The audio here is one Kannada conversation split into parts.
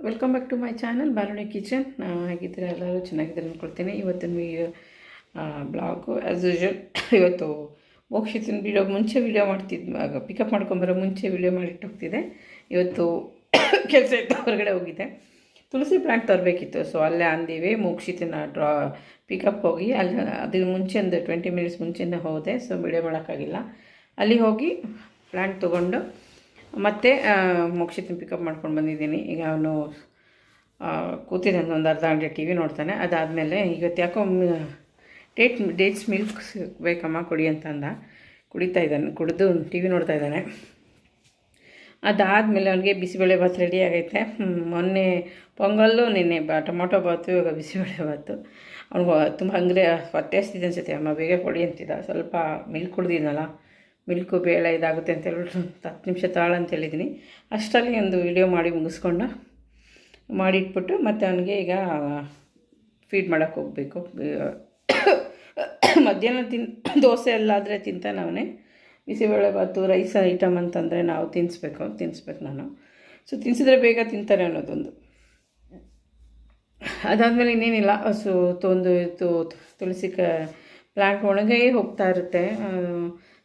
Welcome back to my channel ಬಾಲುಣಿ ಕಿಚನ್. ಹೇಗಿದ್ದೀರಾ? ಎಲ್ಲರೂ ಚೆನ್ನಾಗಿದ್ದಾರೆ ಅಂದ್ಕೊಳ್ತೀನಿ. ಇವತ್ತಿನ ಬ್ಲಾಗು ಆ್ಯಸ್ ಯೂಶ್ವಲ್. ಇವತ್ತು ಮೋಕ್ಷಿತಿನ ಮುಂಚೆ ವೀಡಿಯೋ ಮಾಡ್ತಿದ್ದು, ಪಿಕಪ್ ಮಾಡ್ಕೊಂಬರೋ ಮುಂಚೆ ವೀಡಿಯೋ ಮಾಡಿಟ್ಟು ಹೋಗ್ತಿದ್ದೆ. ಇವತ್ತು ಕೆಲಸ ಇತ್ತು, ಹೊರಗಡೆ ಹೋಗಿದ್ದೆ. ತುಳಸಿ ಪ್ಲ್ಯಾಂಟ್ ತರಬೇಕಿತ್ತು. ಸೊ ಅಲ್ಲೇ ಅಂದಿವೆ ಮೋಕ್ಷಿತಿನ ಪಿಕಪ್ ಹೋಗಿ ಅಲ್ಲಿ ಅದಕ್ಕೆ ಮುಂಚೆ ಒಂದು 20 ಮಿನಿಟ್ಸ್ ಮುಂಚೆಯಿಂದ ಹೋದೆ. ಸೊ ವೀಡಿಯೋ ಮಾಡೋಕ್ಕಾಗಿಲ್ಲ. ಅಲ್ಲಿ ಹೋಗಿ ಪ್ಲ್ಯಾಂಟ್ ತೊಗೊಂಡು ಮತ್ತು ಮೋಕ್ಷಿತನ ಪಿಕಪ್ ಮಾಡ್ಕೊಂಡು ಬಂದಿದ್ದೀನಿ. ಈಗ ಅವನು ಕೂತಿದ್ದಾನೆ, ಒಂದು ಅರ್ಧ ಗಂಟೆ ಟಿ ವಿ ನೋಡ್ತಾನೆ. ಅದಾದಮೇಲೆ ಇವತ್ತು ಯಾಕೋ ಡೇಟ್ಸ್ ಮಿಲ್ಕ್ ಬೇಕಮ್ಮ ಕುಡಿ ಅಂತ ಅಂದ. ಕುಡಿತಾ ಇದ್ದಾನೆ, ಕುಡಿದು ಟಿ ವಿ ನೋಡ್ತಾ ಇದ್ದಾನೆ. ಅದಾದಮೇಲೆ ಅವನಿಗೆ ಬಿಸಿಬೇಳೆ ಭಾತ್ ರೆಡಿ ಆಗೈತೆ. ಮೊನ್ನೆ ಪೊಂಗಲ್ಲು, ನಿನ್ನೆ ಟೊಮೊಟೊ ಬಾತು, ಇವಾಗ ಬಿಸಿಬೇಳೆ ಭಾತು. ಅವ್ನಿಗೆ ತುಂಬ ಹಂಗ್ರೆ ಹೊಟ್ಟೆ ಹಸ್ತಿದೆ ಅನಿಸುತ್ತೆ. ಅಮ್ಮ ಬೇಗ ಕೊಡಿ ಅಂತಿದ್ದ. ಸ್ವಲ್ಪ ಮಿಲ್ಕ್ ಕುಡ್ದಿದ್ನಲ್ಲ, ಮಿಲ್ಕು ಬೇಳೆ ಇದಾಗುತ್ತೆ ಅಂತ ಹೇಳ್ಬಿಟ್ಟು 10 ನಿಮಿಷ ತಾಳು ಅಂತ ಹೇಳಿದ್ದೀನಿ. ಅಷ್ಟರಲ್ಲಿ ಒಂದು ವಿಡಿಯೋ ಮಾಡಿ ಮುಗಿಸ್ಕೊಂಡು ಮಾಡಿಟ್ಬಿಟ್ಟು ಮತ್ತು ಅವನಿಗೆ ಈಗ ಫೀಡ್ ಮಾಡೋಕ್ಕೆ ಹೋಗಬೇಕು. ಮಧ್ಯಾಹ್ನ ದೋಸೆ ಎಲ್ಲಾದರೆ ತಿಂತಾನೆ ಅವನೇ. ಬಿಸಿಬೇಳೆ ಭಾತು ರೈಸ್ ಐಟಮ್ ಅಂತಂದರೆ ನಾವು ತಿನ್ನಿಸ್ಬೇಕು ನಾನು. ಸೊ ತಿನ್ನಿಸಿದ್ರೆ ಬೇಗ ತಿಂತಾರೆ ಅನ್ನೋದೊಂದು. ಅದಾದಮೇಲೆ ಇನ್ನೇನಿಲ್ಲ, ಸೊ ಒಂದು ತುಳಸಿ ಪ್ಲ್ಯಾಂಟ್ ಒಣಗೇ ಹೋಗ್ತಾ ಇರುತ್ತೆ.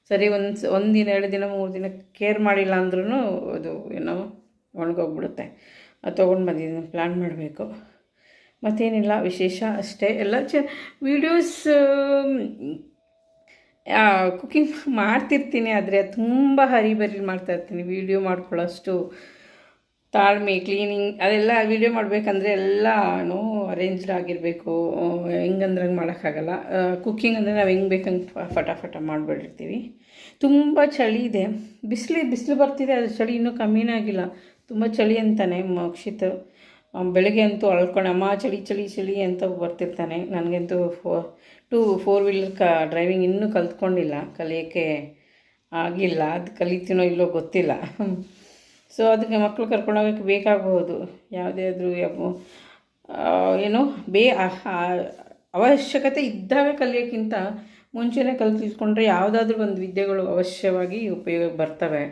ಸರಿ ಒಂದು ದಿನ 2 ದಿನ 3 ದಿನ ಕೇರ್ ಮಾಡಿಲ್ಲ ಅಂದ್ರೂ ಅದು ಏನೋ ಒಣಗೋಗ್ಬಿಡುತ್ತೆ. ಅದು ತೊಗೊಂಡು ಬಂದಿದ್ದೀನಿ, ಪ್ಲ್ಯಾನ್ ಮಾಡಬೇಕು. ಮತ್ತೇನಿಲ್ಲ ವಿಶೇಷ ಅಷ್ಟೇ. ಎಲ್ಲ ವೀಡಿಯೋಸ್ ಕುಕ್ಕಿಂಗ್ ಮಾಡ್ತಿರ್ತೀನಿ, ಆದರೆ ತುಂಬ ಹರಿಬರಿ ಮಾಡ್ತಾಯಿರ್ತೀನಿ. ವೀಡಿಯೋ ಮಾಡ್ಕೊಳ್ಳೋಷ್ಟು ತಾಳ್ಮೆ, ಕ್ಲೀನಿಂಗ್ ಅದೆಲ್ಲ ವೀಡಿಯೋ ಮಾಡಬೇಕಂದ್ರೆ ಎಲ್ಲನೂ ಅರೇಂಜ್ಡ್ ಆಗಿರಬೇಕು. ಹೆಂಗಂದ್ರಂಗೆ ಮಾಡೋಕ್ಕಾಗಲ್ಲ. ಕುಕ್ಕಿಂಗ್ ಅಂದರೆ ನಾವು ಹೆಂಗೆ ಬೇಕಂಗೆ ಫಟಾಫಟ ಮಾಡಿಬಿಟ್ಟಿರ್ತೀವಿ. ತುಂಬ ಚಳಿ ಇದೆ, ಬಿಸಿಲು ಬರ್ತಿದೆ. ಅದು ಚಳಿ ಇನ್ನೂ ಕಮ್ಮಿನೇ ಆಗಿಲ್ಲ. ತುಂಬ ಚಳಿ ಅಂತಾನೆ ಮೋಕ್ಷಿತ್. ಬೆಳಗ್ಗೆ ಅಂತೂ ಅಳ್ಕೊಂಡು ಅಮ್ಮ ಚಳಿ ಚಳಿ ಚಳಿ ಅಂತ ಬರ್ತಿರ್ತಾನೆ. ನನಗಂತೂ 4 ವೀಲರ್ ಡ್ರೈವಿಂಗ್ ಇನ್ನೂ ಕಲ್ತ್ಕೊಂಡಿಲ್ಲ, ಕಲಿಯೋಕ್ಕೆ ಆಗಿಲ್ಲ. ಅದು ಕಲಿತೀನೋ ಇಲ್ಲೋ ಗೊತ್ತಿಲ್ಲ. ಸೊ ಅದಕ್ಕೆ ಮಕ್ಕಳು ಕರ್ಕೊಂಡೋಗೋಕ್ಕೆ ಬೇಕಾಗಬಹುದು. ಯಾವುದೇ ಆದರೂ ಏನೋ ಅವಶ್ಯಕತೆ ಇದ್ದಾಗ ಕಲಿಯೋಕ್ಕಿಂತ ಮುಂಚೆನೇ ಕಲ್ತ್ಕೊಂಡ್ರೆ ಯಾವುದಾದ್ರೂ ಒಂದು ವಿದ್ಯೆಗಳು ಅವಶ್ಯವಾಗಿ ಉಪಯೋಗ ಬರ್ತವೆ.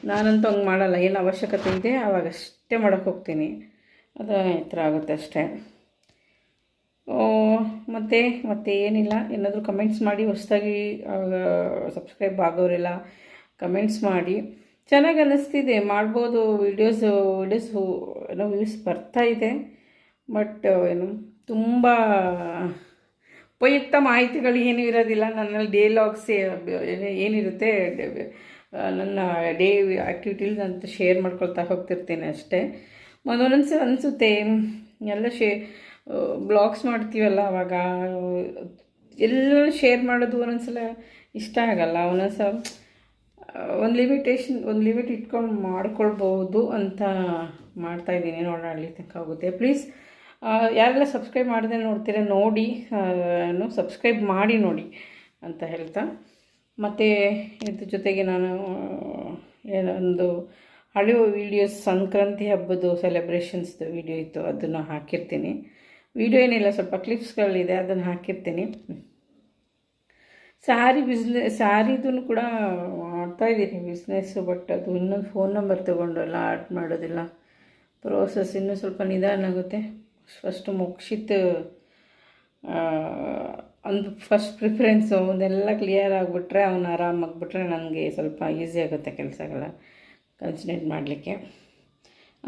ನಾನಂತೂ ಹಂಗೆ ಮಾಡಲ್ಲ. ಏನು ಅವಶ್ಯಕತೆ ಇದೆ ಆವಾಗಷ್ಟೇ ಮಾಡೋಕ್ಕೆ ಹೋಗ್ತೀನಿ. ಅದು ಈ ಥರ ಆಗುತ್ತೆ ಅಷ್ಟೇ. ಮತ್ತು ಏನಿಲ್ಲ. ಏನಾದರೂ ಕಮೆಂಟ್ಸ್ ಮಾಡಿ, ಹೊಸದಾಗಿ ಸಬ್ಸ್ಕ್ರೈಬ್ ಆಗೋರೆಲ್ಲ ಕಮೆಂಟ್ಸ್ ಮಾಡಿ. ಚೆನ್ನಾಗಿ ಅನ್ನಿಸ್ತಿದೆ, ಮಾಡ್ಬೋದು. ವೀಡಿಯೋಸು ಏನೋ ವ್ಯೂಸ್ ಬರ್ತಾಯಿದೆ. ಬಟ್ ಏನು ತುಂಬ ಉಪಯುಕ್ತ ಮಾಹಿತಿಗಳು ಏನೂ ಇರೋದಿಲ್ಲ. ನನ್ನಲ್ಲಿ ಡೇ ಲಾಗ್ಸ್ ಏನಿರುತ್ತೆ, ನನ್ನ ಡೇ ಆ್ಯಕ್ಟಿವಿಟೀಸ್ ಅಂತ ಶೇರ್ ಮಾಡ್ಕೊಳ್ತಾ ಹೋಗ್ತಿರ್ತೀನಿ ಅಷ್ಟೇ. ಒಂದೊಂದ್ಸಲ ಅನಿಸುತ್ತೆ ಎಲ್ಲ ಬ್ಲಾಗ್ಸ್ ಮಾಡ್ತೀವಲ್ಲ, ಆವಾಗ ಎಲ್ಲ ಶೇರ್ ಮಾಡೋದು ಒಂದೊಂದ್ಸಲ ಇಷ್ಟ ಆಗಲ್ಲ. ಒಂದೊಂದ್ಸಲ ಒಂದು ಲಿಮಿಟ್ ಇಟ್ಕೊಂಡು ಮಾಡ್ಕೊಳ್ಬೋದು ಅಂತ ಮಾಡ್ತಾಯಿದ್ದೀನಿ. ನೋಡೋಣ ಅಲ್ಲಿ ತನಕ ಆಗುತ್ತೆ. ಪ್ಲೀಸ್ ಯಾರೆಲ್ಲ ಸಬ್ಸ್ಕ್ರೈಬ್ ಮಾಡದೆ ನೋಡ್ತೀರಾ ನೋಡಿ, ಸಬ್ಸ್ಕ್ರೈಬ್ ಮಾಡಿ ನೋಡಿ ಅಂತ ಹೇಳ್ತಾ, ಮತ್ತು ಇದ್ರ ಜೊತೆಗೆ ನಾನು ಒಂದು ಹಳೆಯ ವೀಡಿಯೋಸ್ ಸಂಕ್ರಾಂತಿ ಹಬ್ಬದ ಸೆಲೆಬ್ರೇಷನ್ಸ್ದು ವೀಡಿಯೋ ಇತ್ತು, ಅದನ್ನು ಹಾಕಿರ್ತೀನಿ. ವೀಡಿಯೋ ಏನಿಲ್ಲ, ಸ್ವಲ್ಪ ಕ್ಲಿಪ್ಸ್ಗಳಿದೆ, ಅದನ್ನು ಹಾಕಿರ್ತೀನಿ. ಸ್ಯಾರಿದೂ ಕೂಡ ಮಾಡ್ತಾಯಿದ್ದೀನಿ ಬಿಸ್ನೆಸ್ಸು. ಬಟ್ ಅದು ಇನ್ನೊಂದು ಫೋನ್ ನಂಬರ್ ತೊಗೊಂಡು ಎಲ್ಲ ಆಡ್ ಮಾಡೋದಿಲ್ಲ. ಪ್ರೋಸೆಸ್ ಇನ್ನೂ ಸ್ವಲ್ಪ ನಿಧಾನ ಆಗುತ್ತೆ. ಫಸ್ಟು ಮೋಕ್ಷಿತ್ ಒಂದು ಫಸ್ಟ್ ಪ್ರಿಫರೆನ್ಸು ಅವನ್ನೆಲ್ಲ ಕ್ಲಿಯರ್ ಆಗಿಬಿಟ್ರೆ, ಅವನು ಆರಾಮಾಗಿಬಿಟ್ರೆ ನನಗೆ ಸ್ವಲ್ಪ ಈಸಿ ಆಗುತ್ತೆ ಕೆಲಸಗಳ ಕನ್ಸಂಟ್ರೇಟ್ ಮಾಡಲಿಕ್ಕೆ.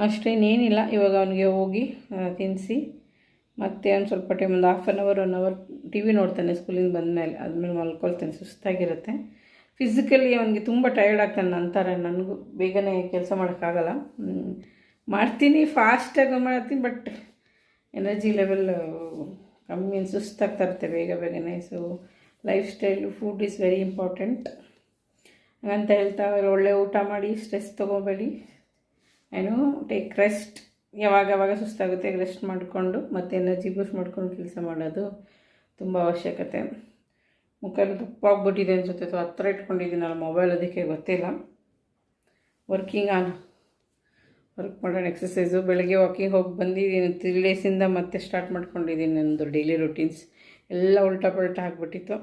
ಅಷ್ಟೇನೇನಿಲ್ಲ. ಇವಾಗ ಅವನಿಗೆ ಹೋಗಿ ತಿನ್ನಿಸಿ ಮತ್ತು ಒಂದು ಸ್ವಲ್ಪ ಟೈಮ್, ಒಂದು 1/2 1 ಅವರ್ ಟಿ ವಿ ನೋಡ್ತಾನೆ ಸ್ಕೂಲಿಂದ ಬಂದಮೇಲೆ. ಆದಮೇಲೆ ಮಲ್ಕೊಳ್ತಾನೆ, ಸುಸ್ತಾಗಿರುತ್ತೆ. ಫಿಸಿಕಲಿ ಅವನಿಗೆ ತುಂಬ ಟಯರ್ಡ್ ಆಗ್ತಾನೆ. ನಂತರ ನನಗೂ ಬೇಗನೆ ಕೆಲಸ ಮಾಡೋಕ್ಕಾಗಲ್ಲ. ಮಾಡ್ತೀನಿ, ಫಾಸ್ಟಾಗಿ ಮಾಡ್ತೀನಿ, ಬಟ್ ಎನರ್ಜಿ ಲೆವೆಲ್ ಕಮ್ಮಿ, ಸುಸ್ತಾಗ್ತಾ ಇರುತ್ತೆ ಬೇಗನೆ. So life style, food is very important ಅಂತ ಹೇಳ್ತಾ, ಒಳ್ಳೆ ಊಟ ಮಾಡಿ, ಸ್ಟ್ರೆಸ್ ತೊಗೋಬೇಡಿ. ಏನು ಟೇಕ್ ರೆಸ್ಟ್. ಯಾವಾಗ ಸುಸ್ತಾಗುತ್ತೆ ರೆಸ್ಟ್ ಮಾಡಿಕೊಂಡು ಮತ್ತು ಎನರ್ಜಿ ಬೂಸ್ಟ್ ಮಾಡ್ಕೊಂಡು ಕೆಲಸ ಮಾಡೋದು ತುಂಬ ಅವಶ್ಯಕತೆ. ಮುಖದಲ್ಲಿ ದಪ್ಪ ಆಗ್ಬಿಟ್ಟಿದೆ ಅನಿಸುತ್ತೆ. ಸೊ ಹತ್ರ ಇಟ್ಕೊಂಡಿದ್ದೀನಲ್ಲ ಮೊಬೈಲ್, ಅದಕ್ಕೆ ಗೊತ್ತಿಲ್ಲ. ವರ್ಕ್ ಮಾಡೋಣ, ಎಕ್ಸಸೈಸು. ಬೆಳಗ್ಗೆ ವಾಕಿಂಗ್ ಹೋಗಿ ಬಂದಿದ್ದೀನಿ. 3 ಡೇಸಿಂದ ಮತ್ತೆ ಸ್ಟಾರ್ಟ್ ಮಾಡ್ಕೊಂಡಿದ್ದೀನಿ ನನ್ನದು ಡೈಲಿ ರೂಟೀನ್ಸ್. ಎಲ್ಲ ಉಲ್ಟಾ ಪಲ್ಟಾ ಆಗಿಬಿಟ್ಟಿತ್ತು.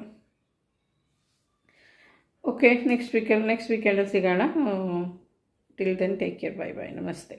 ಓಕೆ, ನೆಕ್ಸ್ಟ್ ವೀಕೆಂಡಲ್ಲಿ ಸಿಗೋಣ. ಟಿಲ್ ದೆನ್ ಟೇಕ್ ಕೇರ್, ಬಾಯ್ ಬಾಯ್, ನಮಸ್ತೆ.